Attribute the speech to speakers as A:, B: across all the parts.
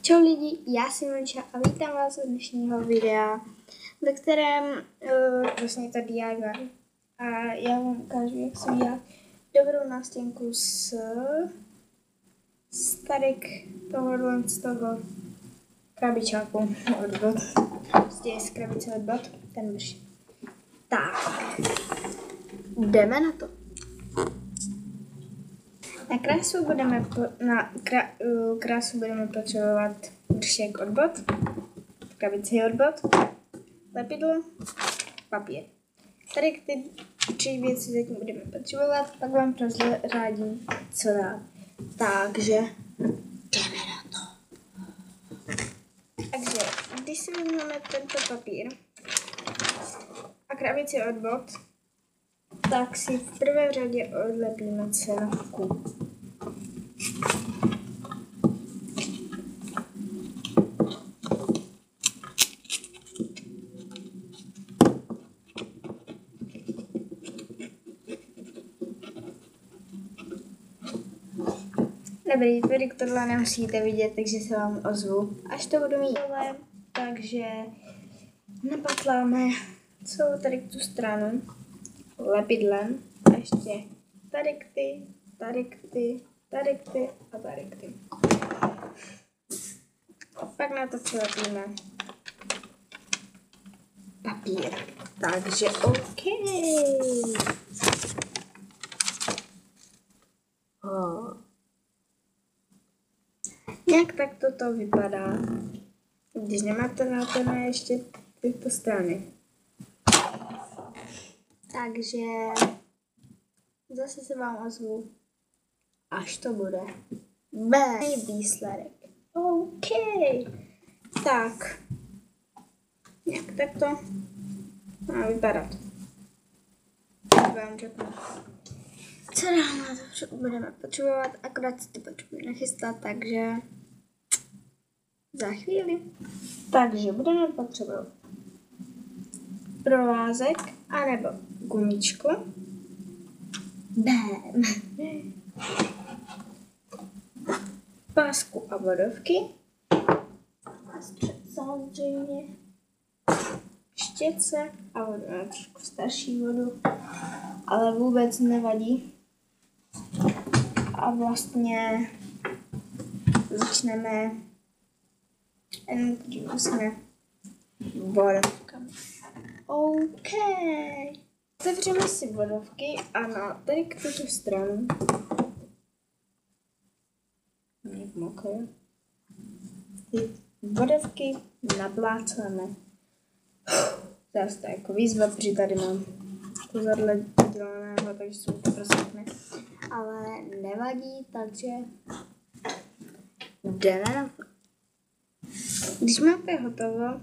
A: Čau lidi, já jsem Monča a vítám vás u dnešního videa, ve kterém vlastně to DIY. A já vám ukážu, jak se dělá dobrou nástěnku z tohohle z toho krabičáku od bot. Prostě z krabice od bot, ten vrš. Tak, jdeme na to. Na krásu budeme potřebovat vršek od bot, krabici od bot, lepidlo, papír. Tady ty 3 věci zatím budeme potřebovat, pak vám prozradím, co dál. Takže jdeme na to. Takže když si vezmeme tento papír a krabici od bot, tak si v prvé řadě odlepíme cenovku. Dobrý, tady tohle nemusíte vidět, takže se vám ozvu, až to budu mít. Takže napatláme celou tady tu stranu lepidlem a ještě tady ty a tady ty. Pak na to přilepíme papír. Takže OK. Jak tak toto vypadá, když nemáte na ještě tyto strany. Takže zase se vám ozvu, až to bude. Bez výsledek. OK. Tak. Jak takto má vypadat. Tak vám řeknu. Co dál na to budeme potřebovat, akorát si to potřebujeme nachystat, takže za chvíli. Takže budeme potřebovat provázek anebo gumičku. Bam. Pásku a vodovky. A střed samozřejmě. Štětce a vodu, trošku starší vodu, ale vůbec nevadí. A vlastně začneme vodovkami. OK. Otevřeme si vodovky a na tady k tuto stranu ty vodovky nablácáme. Zase to je jako výzva, protože tady mám pozadle dělaného, takže jsou to prostě ale nevadí, takže jdeme na to. Když máte hotovo,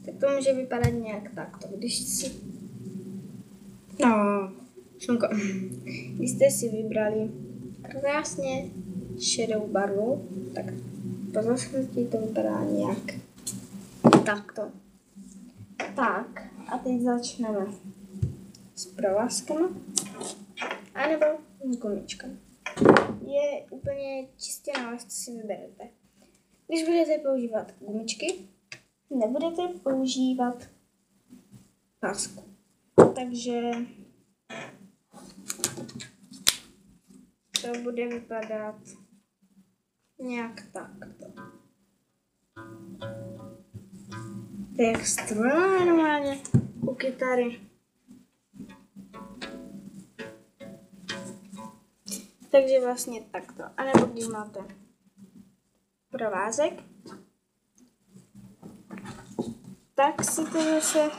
A: tak to může vypadat nějak takto. Když jste si vybrali krásně šedou barvu, tak po zaschnutí to vypadá nějak takto. Tak, a teď začneme s provázkama anebo s gumičkami. Je úplně čistě na vás, co si vyberete. Když budete používat gumičky, nebudete používat pásku. Takže to bude vypadat nějak takto. To je jak struna normálně u kytary. Takže vlastně takto. A nebo když máte provázek, tak si to zase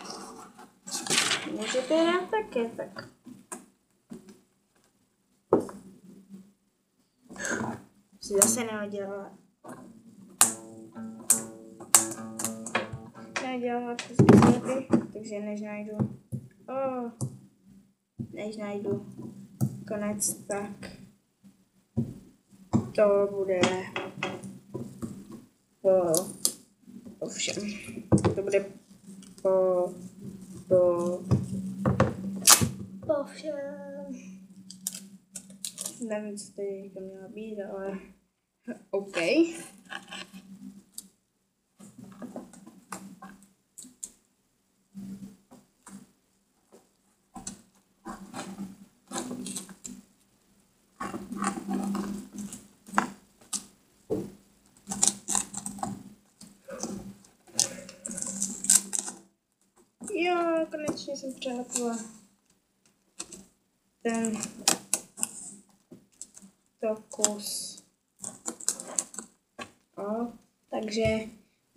A: můžete dát také tak. Si zase neoddělala. Neoddělala to takže než najdu konec, tak to bude po všem. To bude po všem. Nevím, co tady mělo být, ale OK. konečně jsem přelepila tento kus. Takže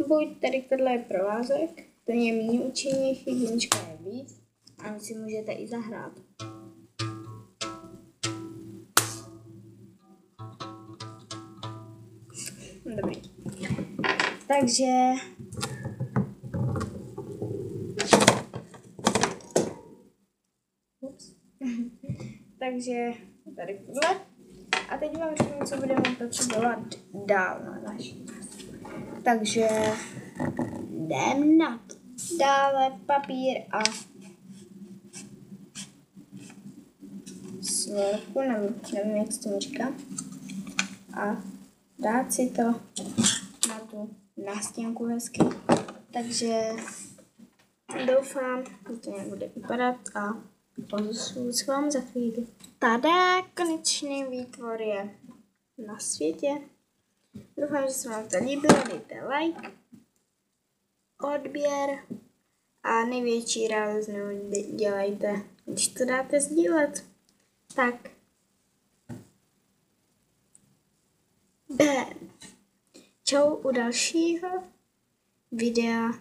A: buď tady tohle je provázek, ten je méně účinnější, jednička je víc a vy si můžete i zahrát. Dobrý. Takže tady tohle. A teď vám řeknu, co budeme potřebovat dál na naší. Takže jdem na to. Dále papír a svorku, nevím, jak se tomu říká. A dát si to na tu nástěnku hezky. Takže doufám, že to nějak bude vypadat a pozvu s vám za chvíli. Tada, konečný výtvor je na světě. Doufám, že se vám to líbilo, dejte like, odběr a největší radost dělejte, když to dáte sdílet. Tak. Čau u dalšího videa.